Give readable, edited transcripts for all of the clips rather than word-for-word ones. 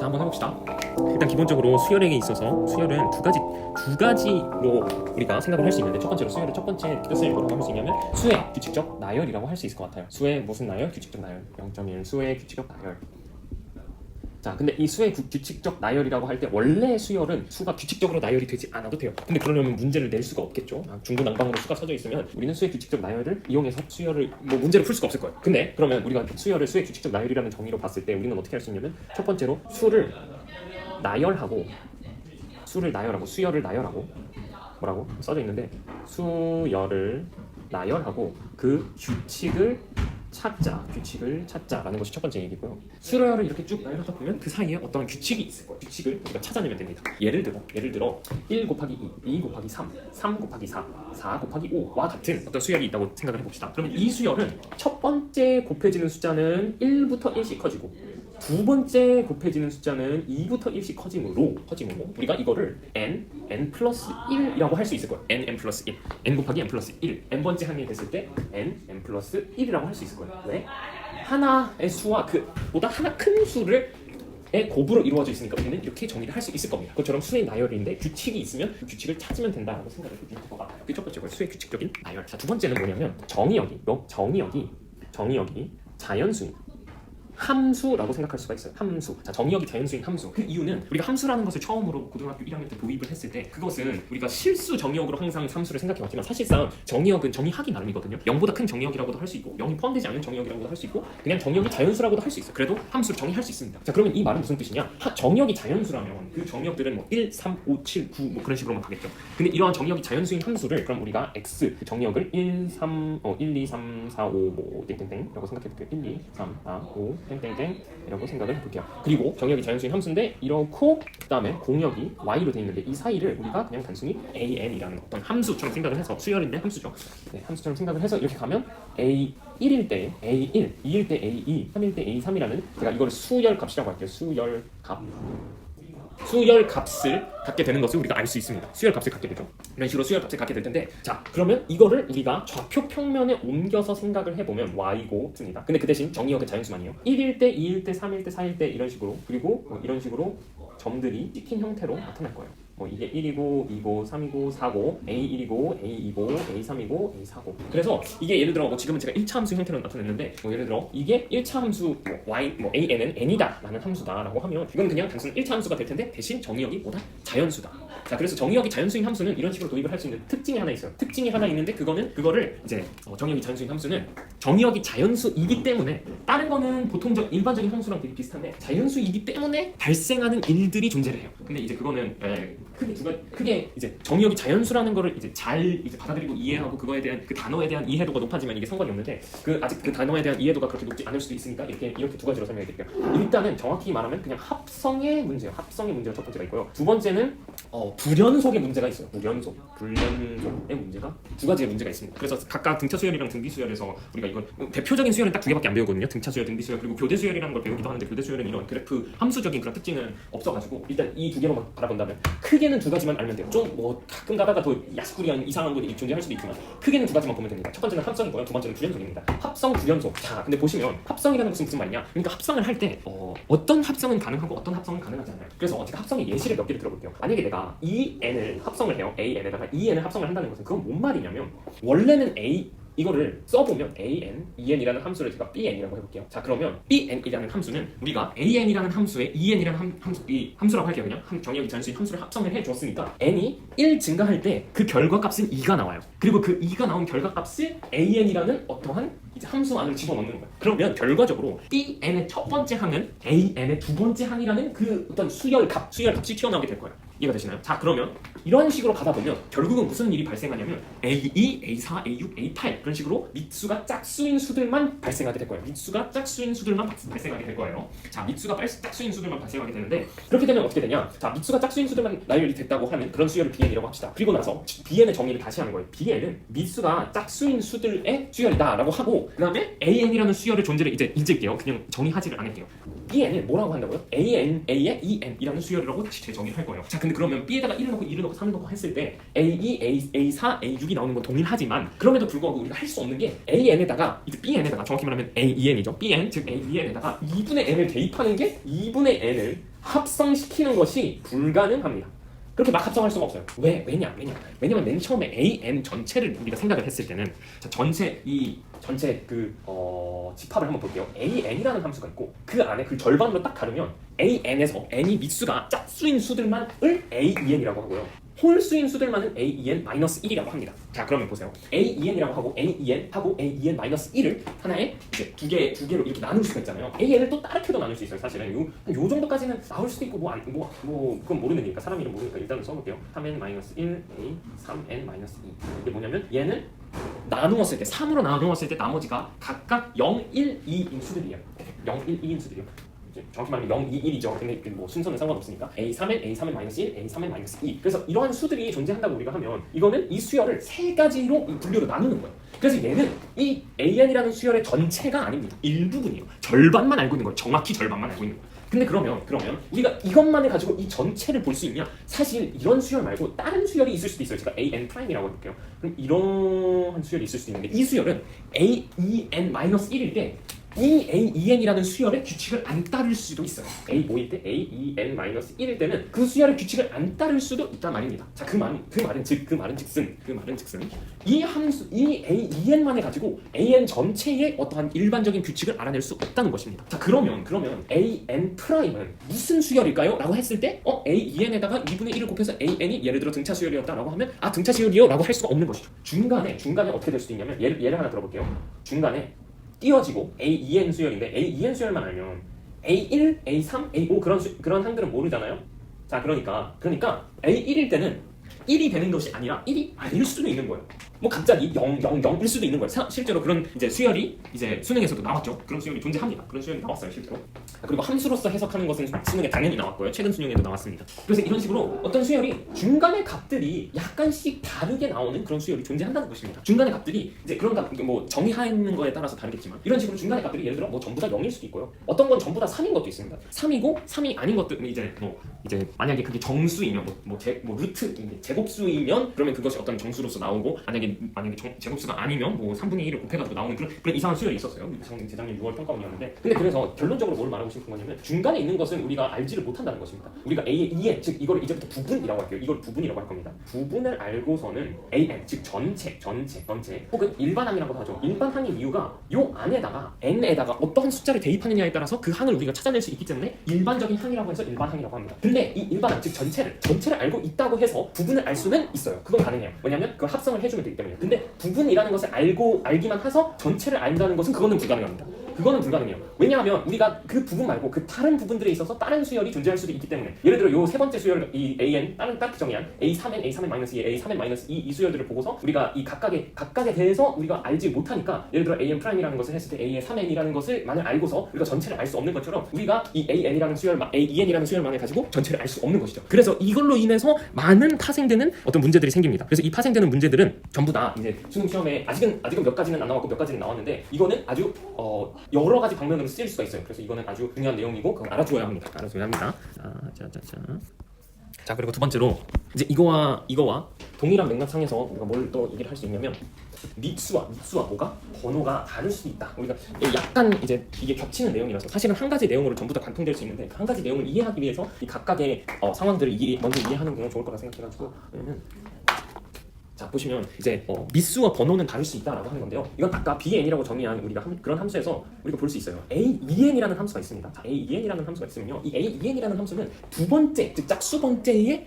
한번 해봅시다. 일단 기본적으로 수열행에 있어서 수열은 두 가지로 우리가 생각을 할 수 있는데, 첫 번째로 수열의 첫 번째 뜻을 뭐라고 할 수 있냐면 수의 규칙적 나열이라고 할 수 있을 것 같아요. 수의 무슨 나열? 규칙적 나열. 0.1 수의 규칙적 나열. 자, 근데 이 수의 규칙적 나열이라고 할 때 원래 수열은 수가 규칙적으로 나열이 되지 않아도 돼요. 근데 그러려면 문제를 낼 수가 없겠죠. 중구난방으로 수가 써져 있으면 우리는 수의 규칙적 나열을 이용해서 수열을 문제를 풀 수가 없을 거예요. 근데 그러면 우리가 수열을 수의 규칙적 나열이라는 정의로 봤을 때 우리는 어떻게 할 수 있냐면, 첫 번째로 수를 나열하고 수열을 나열하고 뭐라고 써져 있는데, 수열을 나열하고 그 규칙을 찾자라는 것이 첫 번째 얘기고요. 수열을 이렇게 쭉 나열하다 보면 그 사이에 어떤 규칙이 있을 거예요. 규칙을 우리가 찾아내면 됩니다. 예를 들어 1 곱하기 2, 2 곱하기 3, 3 곱하기 4, 4 곱하기 5와 같은 어떤 수열이 있다고 생각을 해봅시다. 그러면 이 수열은 첫 번째 곱해지는 숫자는 1부터 1씩 커지고, 두 번째 곱해지는 숫자는 2부터 1씩 커짐으로 우리가 이거를 n 플러스 1이라고 할 수 있을 거예요. n 플러스 1, n 곱하기 n 플러스 1, n번째 항이 됐을 때 n 플러스 1이라고 할 수 있을 거예요. 왜? 하나의 수와 그보다 하나 큰 수를 곱으로 이루어져 있으니까 우리는 이렇게 정의를 할 수 있을 겁니다. 그것처럼 수의 나열인데 규칙이 있으면 그 규칙을 찾으면 된다라고 생각을 해주실 것 같아요. 그게 첫 번째 거예요. 수의 규칙적인 나열. 자, 두 번째는 뭐냐면 정의역이 자연수인 함수라고 생각할 수가 있어요. 함수. 자, 정의역이 자연수인 함수. 그 이유는 우리가 함수라는 것을 처음으로 고등학교 1학년 때 도입을 했을 때, 그것은 우리가 실수 정의역으로 항상 함수를 생각해 왔지만, 사실상 정의역은 정의하기 나름이거든요. 0보다 큰 정의역이라고도 할 수 있고, 0이 포함되지 않은 정의역이라고도 할 수 있고, 그냥 정의역이 자연수라고도 할 수 있어요. 그래도 함수를 정의할 수 있습니다. 자, 그러면 이 말은 무슨 뜻이냐? 정의역이 자연수라면 그 정의역들은 뭐 1, 3, 5, 7, 9 뭐 그런 식으로만 가겠죠. 근데 이러한 정의역이 자연수인 함수를 그럼 우리가 x 그 정의역을 1, 2, 3, 4, 5 뭐 땡땡땡 라고 생각해 볼게요. 1, 2, 3, 4, 5 땡땡땡 이라고 생각을 해볼게요. 그리고 정의역이 자연수인 함수인데 이렇고, 그 다음에 공역이 y로 돼 있는데 이 사이를 우리가 그냥 단순히 an이라는 어떤 함수처럼 생각을 해서, 수열인데 함수죠. 네, 함수처럼 생각을 해서 이렇게 가면 a 1일 때 a1, 2일 때 a2, 3일 때 a3이라는, 제가 이걸 수열값이라고 할게요. 수열값을 갖게 되는 것을 우리가 알 수 있습니다. 수열값을 갖게 되죠. 이런 식으로 수열값을 갖게 될 텐데, 자, 그러면 이거를 우리가 좌표 평면에 옮겨서 생각을 해보면 y고 씁니다. 근데 그 대신 정의역은 자연수만이에요. 1일 때, 2일 때, 3일 때, 4일 때 이런 식으로, 그리고 이런 식으로 점들이 찍힌 형태로 나타날 거예요. 이게 1이고 2고 3이고 4고 A1이고 A2고 A3이고 A4고. 그래서 이게 예를 들어 지금은 제가 1차 함수 형태로 나타냈는데, 예를 들어 이게 1차 함수 y an은 n이다 라는 함수다라고 하면, 이건 그냥 단순 1차 함수가 될 텐데 대신 정의역이 뭐다? 자연수다. 자, 그래서 정의역이 자연수인 함수는 이런 식으로 도입을 할 수 있는 특징이 하나 있어요. 특징이 하나 있는데 그거를 이제 정의역이 자연수인 함수는 정의역이 자연수이기 때문에, 다른 거는 보통적 일반적인 함수랑 되게 비슷한데 자연수이기 때문에 발생하는 일들이 존재를 해요. 근데 이제 그거는 크게 이제 정의역이 자연수라는 거를 이제 잘 받아들이고 이해하고, 그거에 대한 그 단어에 대한 이해도가 높아지면 이게 상관이 없는데, 아직 그 단어에 대한 이해도가 그렇게 높지 않을 수도 있으니까 이렇게 두 가지로 설명해 드릴게요. 일단은 정확히 말하면 그냥 합성의 문제가 첫 번째가 있고요. 두 번째는 불연속의 문제가 있어요. 불연속의 문제가 두 가지의 문제가 있습니다. 그래서 각각 등차 수열이랑 등비 수열에서 우리가 이건 대표적인 수열은 딱 두 개밖에 안 배우거든요. 등차 수열, 등비 수열, 그리고 교대 수열이라는 걸 배우기도 하는데, 교대 수열은 이런 그래프 함수적인 그런 특징은 없어가지고 일단 이 두 개로만 바라본다면 크게는 두 가지만 알면 돼요. 좀 가끔 가다가 더 야스쿠리한 이상한 것이 존재할 수도 있지만 크게는 두 가지만 보면 됩니다. 첫 번째는 합성이고요. 두 번째는 불연속입니다. 합성, 불연속. 자, 근데 보시면 합성이라는 것은 무슨 말이냐? 그러니까 합성을 할 때 어떤 합성은 가능하고 어떤 합성은 가능하지 않아요. 그래서 제가 합성의 예시를 몇 개를 들어볼게요. 만약에 내가 이 n을 합성을 해요. an에다가 이 n을 합성을 한다는 것은 그건 뭔 말이냐면, 원래는 이거를 써보면 en이라는 함수를 제가 bn이라고 해볼게요. 자, 그러면 bn이라는 함수는 우리가 an이라는 함수에 en이라는 함수라고 할게요. 그냥 정의역이 자연수인 함수를 합성을 해주었으니까 n이 1 증가할 때 그 결과값은 2가 나와요. 그리고 그 2가 나온 결과값을 an이라는 어떠한 이제 함수 안으로 집어넣는 거예요. 그러면 결과적으로 bn의 첫 번째 항은 an의 두 번째 항이라는 그 어떤 수열값이 튀어나오게 될 거예요. 이해가 되시나요? 자, 그러면 이런 식으로 가다 보면 결국은 무슨 일이 발생하냐면 A2, A4, A6, A8 그런 식으로 밑수가 짝수인 수들만 발생하게 될 거예요. 밑수가 짝수인 수들만 발생하게 될 거예요. 자, 밑수가 짝수인 수들만 발생하게 되는데, 그렇게 되면 어떻게 되냐? 자, 밑수가 짝수인 수들만 나열이 됐다고 하는 그런 수열을 BN이라고 합시다. 그리고 나서 BN의 정의를 다시 하는 거예요. BN은 밑수가 짝수인 수들의 수열이다라고 하고, 그 다음에 AN이라는 수열의 존재를 이제 잊을게요. 그냥 정의하지를 않을게요. BN을 뭐라고 한다고요? AN의 EN이라는 수열이라고 다시 재정의를 할 거예요. 자, 근데 그러면 B에다가 1을 넣고 2를 넣고 3을 넣고 했을 때 A2, A4, A6이 나오는 건 동일하지만 그럼에도 불구하고 우리가 할 수 없는 게 AN에다가 이제 BN에다가 정확히 말하면 AEN이죠. BN 즉 AEN에다가 2분의 N을 대입하는 게 2분의 N을 합성시키는 것이 불가능합니다. 그렇게 막 합성할 수가 없어요. 왜냐면 맨 처음에 AN 전체를 우리가 생각을 했을 때는 자, 전체 집합을 한번 볼게요. AN이라는 함수가 있고 그 안에 그 절반으로 딱 가르면 AN에서 N이 밑수가 짝수인 수들만을 AEN이라고 하고요. 홀수인 수들만은 AEN-1이라고 합니다. 자 그러면 보세요. AEN이라고 하고 NEN하고 AEN-1을 하나에 이제 두 개로 이렇게 나눌 수가 있잖아요. AN을 또 다르게도 나눌 수 있어요. 사실은 요 정도까지는 나올 수도 있고 그건 모르는 일이니까 사람 이름 모르니까 일단은 써볼게요. 3n-1 A 3n-2 이게 뭐냐면 얘는 나누었을 때 3으로 나누었을 때 나머지가 각각 0, 1, 2인 수들이에요. 0, 1, 2인 수들이요. 정확히 말하면 0, 2, 1이죠. 근데 뭐 순서는 상관없으니까 A3엔, A3엔-1, A3엔-2 그래서 이러한 수들이 존재한다고 우리가 하면 이거는 이 수열을 세 가지로 분류로 나누는 거예요. 그래서 얘는 이 AN이라는 수열의 전체가 아닙니다. 일부분이에요. 절반만 알고 있는 거예요. 정확히 절반만 알고 있는 거예요. 근데 그러면 우리가 이것만을 가지고 이 전체를 볼 수 있냐? 사실 이런 수열 말고 다른 수열이 있을 수도 있어요. 제가 AN'이라고 해볼게요. 그럼 이러한 수열이 있을 수 있는데 이 수열은 AEN-1일 때 이 AEN이라는 수열의 규칙을 안 따를 수도 있어요. A 뭐일 때 AEN-1일 때는 그 수열의 규칙을 안 따를 수도 있단 말입니다. 자, 그 말은 즉슨 이 AEN만을 가지고 AN 전체의 어떠한 일반적인 규칙을 알아낼 수 없다는 것입니다. 자, 그러면 AN 프라임은 무슨 수열일까요? 라고 했을 때 AEN에다가 2분의 1을 곱해서 AN이 예를 들어 등차 수열이었다라고 하면 등차 수열이요? 라고 할 수가 없는 것이죠. 중간에 어떻게 될 수도 있냐면 예를 하나 들어볼게요. 중간에 띄워지고 AEN 수열인데 AEN 수열만 알면 A1, A3, A5 그런 항들은 모르잖아요. 자, 그러니까 A1일 때는 1이 되는 것이 아니라 1이 아닐 수도 있는 거예요. 뭐 갑자기 0, 0, 0일 수도 있는 거예요. 실제로 그런 이제 수열이 이제 수능에서도 나왔죠. 그런 수열이 존재합니다. 그런 수열이 나왔어요, 실제로. 그리고 함수로서 해석하는 것은 수능에 당연히 나왔고요. 최근 수능에도 나왔습니다. 그래서 이런 식으로 어떤 수열이 중간의 값들이 약간씩 다르게 나오는 그런 수열이 존재한다는 것입니다. 중간의 값들이 이제 그런 값 뭐 정의하는 거에 따라서 다르겠지만 이런 식으로 중간의 값들이 예를 들어 뭐 전부 다 0일 수도 있고요. 어떤 건 전부 다 3인 것도 있습니다. 3이고 3이 아닌 것들 이제 만약에 그게 정수이면 루트 제곱수이면 그러면 그것이 어떤 정수로서 나오고 만약에 제곱수가 아니면 뭐 3분의 1을 곱해가지고 나오는 그런 이상한 수열이 있었어요. 재작년 6월 평가원이었는데 근데 그래서 결론적으로 뭘 말하고 싶은 거냐면 중간에 있는 것은 우리가 알지를 못한다는 것입니다. 우리가 A의 2n 즉 이걸 이제부터 부분이라고 할게요. 이걸 부분이라고 할 겁니다. 부분을 알고서는 AN 즉 전체 혹은 일반항이라고 하죠. 일반항의 이유가 요 안에다가 n에다가 어떠한 숫자를 대입하느냐에 따라서 그 항을 우리가 찾아낼 수 있기 때문에 일반적인 항이라고 해서 일반항이라고 합니다. 근데 이 일반항 즉 전체를 알고 있다고 해서 부분을 알 수는 있어요. 그건 가능해요. 왜냐면 그걸 합성을 해주면 되기 때문에. 근데 부분이라는 것을 알기만 해서 전체를 안다는 것은 그거는 불가능합니다. 그거는 불가능해요. 왜냐하면 우리가 그 부분 말고 그 다른 부분들에 있어서 다른 수열이 존재할 수도 있기 때문에 예를 들어 요 세 번째 수열 이 AN 딱 정의한 A3N, A3N-2, A3N-2 이 수열들을 보고서 우리가 이 각각에 대해서 우리가 알지 못하니까 예를 들어 AN 프라임이라는 것을 했을 때 A의 3N이라는 것을 만약 알고서 우리가 전체를 알 수 없는 것처럼 우리가 이 AN이라는 수열만을 가지고 전체를 알 수 없는 것이죠. 그래서 이걸로 인해서 많은 파생되는 어떤 문제들이 생깁니다. 그래서 이 파생되는 문제들은 전부 다 이제 수능 시험에 아직은 몇 가지는 안 나왔고 몇 가지는 나왔는데 이거는 아주 여러 가지 방면으로 쓰일 수가 있어요. 그래서 이거는 아주 중요한 내용이고 그걸 알아줘야 합니다. 자, 그리고 두 번째로 이제 이거와 동일한 맥락상에서 우리가 뭘 또 얘기를 할 수 있냐면 밑수와 뭐가 번호가 다를 수도 있다. 우리가 약간 이제 이게 겹치는 내용이라서 사실은 한 가지 내용으로 전부 다 관통될 수 있는데 한 가지 내용을 이해하기 위해서 이 각각의 상황들을 먼저 이해하는 게 좋을 거라 생각해가지고 자, 보시면 이제 밑수와 번호는 다를 수 있다라고 하는 건데요. 이건 아까 BN이라고 정의한 우리가 그런 함수에서 우리가 볼 수 있어요. A2n이라는 함수가 있습니다. 자, A2n이라는 함수가 있으면요. 이 A2n이라는 함수는 두 번째, 즉 짝수 번째의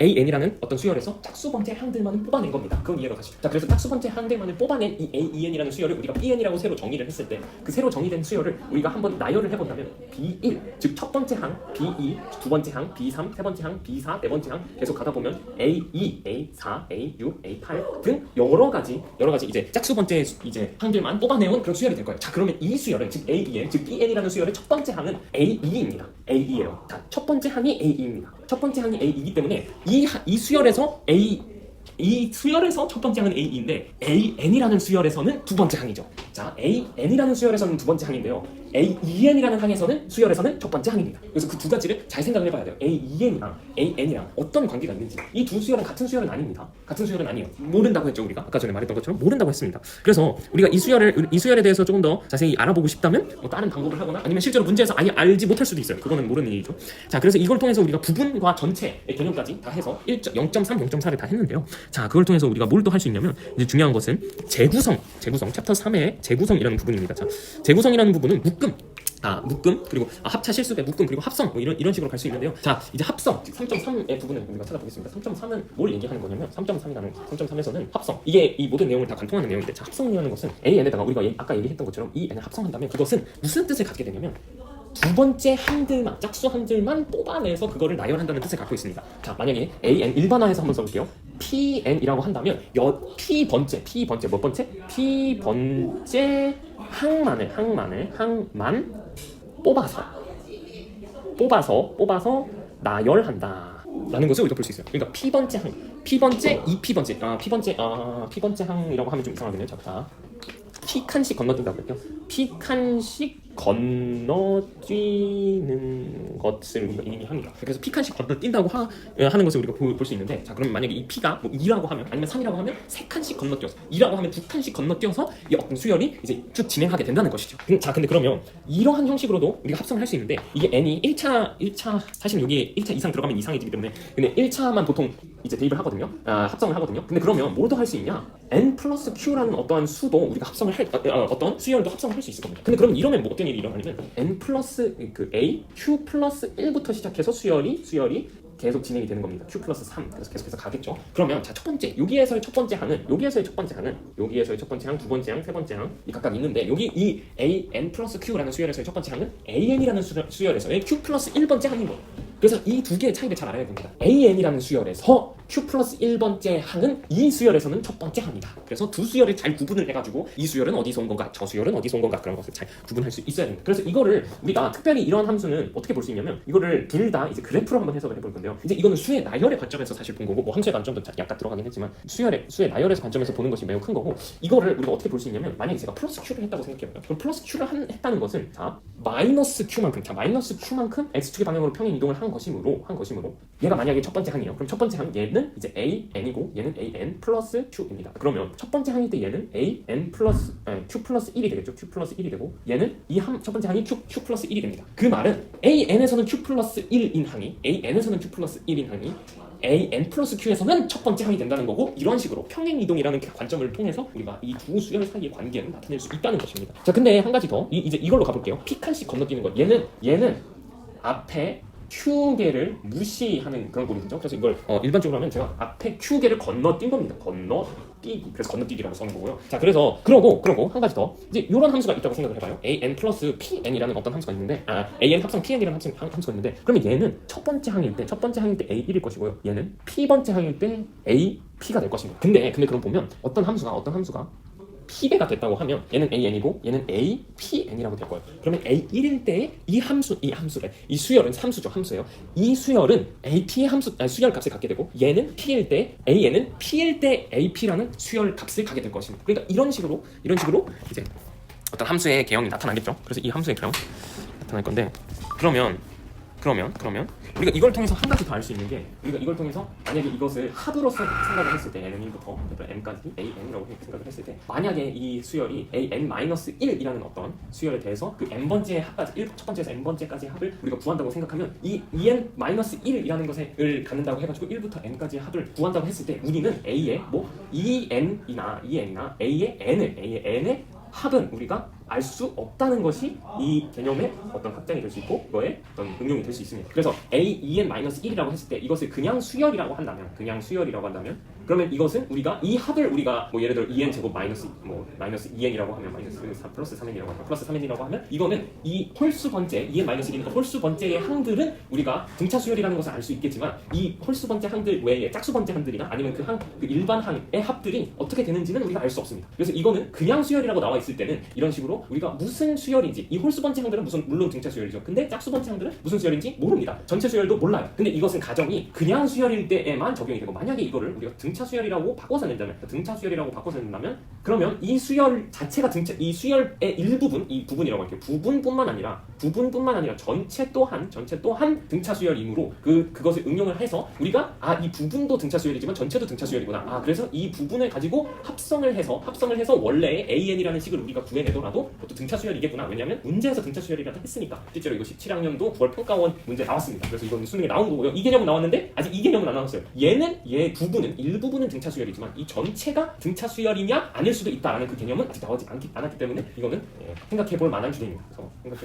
AN이라는 어떤 수열에서 짝수 번째 항들만을 뽑아낸 겁니다. 그건 이해가 가시죠? 자, 그래서 짝수 번째 항들만을 뽑아낸 이 A2n이라는 수열을 우리가 BN이라고 새로 정의를 했을 때 그 새로 정의된 수열을 우리가 한번 나열을 해본다면 B1, 즉 첫 번째 항, B2, 두 번째 항, B3, 세 번째 항, B4, 네 번째 항 계속 가다 보면 A2, A4, A6, A8 등 여러 가지 이제 짝수 번째 이제 항들만 뽑아내온 그런 수열이 될 거예요. 자, 그러면 이 수열은 즉 AEN 즉 BN이라는 수열의 첫 번째 항은 A2입니다. A2예요. 자, 첫 번째 항이 A2입니다. 첫 번째 항이 A2이기 때문에 이 수열에서 이 수열에서 첫 번째 항은 A인데 AN이라는 수열에서는 두 번째 항이죠. 자, AN이라는 수열에서는 두 번째 항인데요. AEN이라는 항에서는 수열에서는 첫 번째 항입니다. 그래서 그 두 가지를 잘 생각을 해봐야 돼요. AEN이랑 AN이랑 어떤 관계가 있는지. 이 두 수열은 같은 수열은 아닙니다. 같은 수열은 아니에요. 모른다고 했죠, 우리가. 아까 전에 말했던 것처럼 모른다고 했습니다. 그래서 우리가 이 수열에 대해서 조금 더 자세히 알아보고 싶다면 뭐 다른 방법을 하거나 아니면 실제로 문제에서 아예 알지 못할 수도 있어요. 그거는 모르는 일이죠. 자, 그래서 이걸 통해서 우리가 부분과 전체의 개념까지 다 해서 0.3, 0.4를 다 했는데요. 자, 그걸 통해서 우리가 뭘 또 할 수 있냐면 이제 중요한 것은 재구성 챕터 3의 재구성이라는 부분입니다. 자, 재구성이라는 부분은 묶음 그리고 합차 실수배 묶음 그리고 합성 뭐 이런 식으로 갈 수 있는데요. 자, 이제 합성 3.3의 부분을 우리가 찾아보겠습니다. 3.3은 뭘 얘기하는 거냐면 3.3에서는 합성, 이게 이 모든 내용을 다 관통하는 내용인데, 자, 합성이라는 것은 AN에다가 우리가 아까 얘기했던 것처럼 이 N을 합성한다면 그것은 무슨 뜻을 갖게 되냐면 두 번째 항들만, 짝수 항들만 뽑아내서 그거를 나열한다는 뜻을 갖고 있습니다. 자, 만약에 AN 일반화해서 한번 써볼게요. PN이라고 한다면 P번째 몇 번째? P번째 항만 뽑아서 나열한다 라는 것을 우리가 볼 수 있어요. 그러니까 P번째 항, P번째 항이라고 하면 좀 이상하겠네요. 자, P칸씩 건너뛴다고 할게요. P칸씩 건너뛰는 것을 우리가 의미합니다. 그래서 P칸씩 건너뛴다고 하는 것을 우리가 볼 수 있는데, 자, 그럼 만약에 이 P가 뭐 2라고 하면, 아니면 3이라고 하면 3칸씩 건너뛰어서, 2라고 하면 2칸씩 건너뛰어서 이 어떤 수열이 이제 쭉 진행하게 된다는 것이죠. 자, 근데 그러면 이러한 형식으로도 우리가 합성을 할 수 있는데, 이게 n이 1차 사실 여기 1차 이상 들어가면 이상해지기 때문에, 근데 1차만 보통 이제 대입을 하거든요. 합성을 하거든요. 근데 그러면 뭐도 할 수 있냐? n 플러스 q라는 어떠한 수도 우리가 합성을 어떤 수열도 합성을 할 수 있을 겁니다. 근데 그러면 이러면 뭐 어떤 일이 일어나냐면 n 플러스 그 a q 플러스 1부터 시작해서 수열이 계속 진행이 되는 겁니다. q 플러스 3 그래서 계속해서 가겠죠. 그러면 자, 첫 번째 여기에서의 첫 번째 항은 두 번째 항, 세 번째 항이 각각 있는데, 여기 이 a n 플러스 q라는 수열에서의 첫 번째 항은 an이라는 수열에서의 q 플러스 1번째 항인 거예요. 그래서 이 두 개의 차이를 잘 알아야 됩니다. AN이라는 수열에서 Q 플러스 1번째 항은 이 수열에서는 첫 번째 항이다. 그래서 두 수열을 잘 구분을 해가지고 이 수열은 어디서 온 건가, 저 수열은 어디서 온 건가, 그런 것을 잘 구분할 수 있어야 됩니다. 그래서 이거를 우리가 특별히 이런 함수는 어떻게 볼 수 있냐면, 이거를 둘 다 이제 그래프로 한번 해석을 해볼 건데요. 이제 이거는 수의 나열의 관점에서 사실 본 거고, 뭐 함수의 관점도 약간 들어가긴 했지만 수의 나열의 관점에서 보는 것이 매우 큰 거고, 이거를 우리가 어떻게 볼 수 있냐면, 만약에 제가 플러스 Q를 했다고 생각해봐요. 그럼 플러스 Q를 했다는 것은, 자, 마이너스 Q만큼 X축의 방향으로 평행 이동을 한 것이므로 얘가 만약에 첫 번째 항이에요. 그럼 첫 번째 항 얘는 이제 AN이고 얘는 AN 플러스 Q입니다. 그러면 첫 번째 항일 때 얘는 AN 플러스 Q 플러스 1이 되겠죠. Q 플러스 1이 되고, 얘는 첫 번째 항이 Q 플러스 1이 됩니다. 그 말은 AN에서는 Q 플러스 1인 항이 AN 플러스 Q에서는 첫 번째 항이 된다는 거고, 이런 식으로 평행 이동이라는 관점을 통해서 우리가 이 두 수열 사이의 관계를 나타낼 수 있다는 것입니다. 자, 근데 한 가지 더, 이제 이걸로 가볼게요. P칸씩 건너뛰는 것. 얘는 앞에 Q개를 무시하는 그런 꼴이죠. 그래서 이걸 일반적으로 하면 제가 앞에 Q개를 건너뛴 겁니다. 건너뛰기. 그래서 건너뛰기라고 써는 거고요. 자, 그래서 그러고 한 가지 더, 이제 이런 함수가 있다고 생각을 해봐요. AN 플러스 PN이라는 어떤 함수가 있는데, AN 합성 PN이라는 함수가 있는데, 그러면 얘는 첫 번째 항일 때 A1일 것이고요. 얘는 P번째 항일 때 AP가 될 것입니다. 근데 그럼 보면 어떤 함수가 P배가 됐다고 하면 얘는 AN이고 얘는 APN이라고 될 거예요. 그러면 A1일 때 이 수열은 함수예요. 이 수열은 AP의 수열 값을 갖게 되고, 얘는 P일 때 AN은 P일 때 AP라는 수열 값을 갖게 될 것입니다. 그러니까 이런 식으로 이제 어떤 함수의 개형이 나타나겠죠. 그래서 이 함수의 개형 나타날 건데, 그러면 우리가 이걸 통해서 한 가지 더 알 수 있는 게, 우리가 이걸 통해서 만약에 이것을 합으로서 생각을 했을 때, n부터 m까지 an이라고 생각을 했을 때, 만약에 이 수열이 an-1이라는 어떤 수열에 대해서 그 n번째 합까지, 첫 번째에서 n번째까지 합을 우리가 구한다고 생각하면, 이 en-1이라는 것을 갖는다고 해가지고 1부터 n까지의 합을 구한다고 했을 때, 우리는 a의 뭐 en이나 a의 n의 합은 우리가 알 수 없다는 것이 이 개념의 어떤 확장이 될 수 있고, 그거의 어떤 응용이 될 수 있습니다. 그래서 AEN-1이라고 했을 때 이것을 그냥 수열이라고 한다면, 그러면 이것은 우리가 이 합을 우리가 뭐 예를 들어 EN 제곱 마이너스 2N이라고 하면 마이너스 4 플러스 3N이라고 하면 플러스 3N이라고 하면, 이거는 이 홀수 번째 EN-1이니까 홀수 번째의 항들은 우리가 등차 수열이라는 것을 알 수 있겠지만, 이 홀수 번째 항들 외에 짝수 번째 항들이나 아니면 그 일반 항의 합들이 어떻게 되는지는 우리가 알 수 없습니다. 그래서 이거는 그냥 수열이라고 나와 있을 때는 이런 식으로 우리가 무슨 수열인지, 이 홀수 번째 항들은 물론 등차 수열이죠. 근데 짝수 번째 항들은 무슨 수열인지 모릅니다. 전체 수열도 몰라요. 근데 이것은 가정이 그냥 수열일 때에만 적용이 되고, 만약에 이거를 우리가 등차 등차 수열이라고 바꿔서 낸다면, 등차 수열이라고 바꿔서 낸다면, 그러면 이 수열 자체가 이 수열의 일부분, 이 부분이라고 할게요. 부분뿐만 아니라 전체 또한 등차 수열이므로 그것을 응용을 해서 우리가 이 부분도 등차 수열이지만 전체도 등차 수열이구나. 그래서 이 부분을 가지고 합성을 해서 원래의 AN이라는 식을 우리가 구해내더라도 그것도 등차 수열이겠구나. 왜냐하면 문제에서 등차 수열이라고 했으니까. 실제로 이거 17학년도 9월 평가원 문제 나왔습니다. 그래서 이건 수능에 나온 거고요. 이 개념은 나왔는데 아직 이 개념은 안 나왔어요. 얘 일부분은 등차 수열이지만 이 전체가 등차 수열이냐 아닐 수도 있다라는 그 개념은 아직 나오지 않았기 때문에 이거는 생각해볼 만한 주제입니다. 그래서 생각해.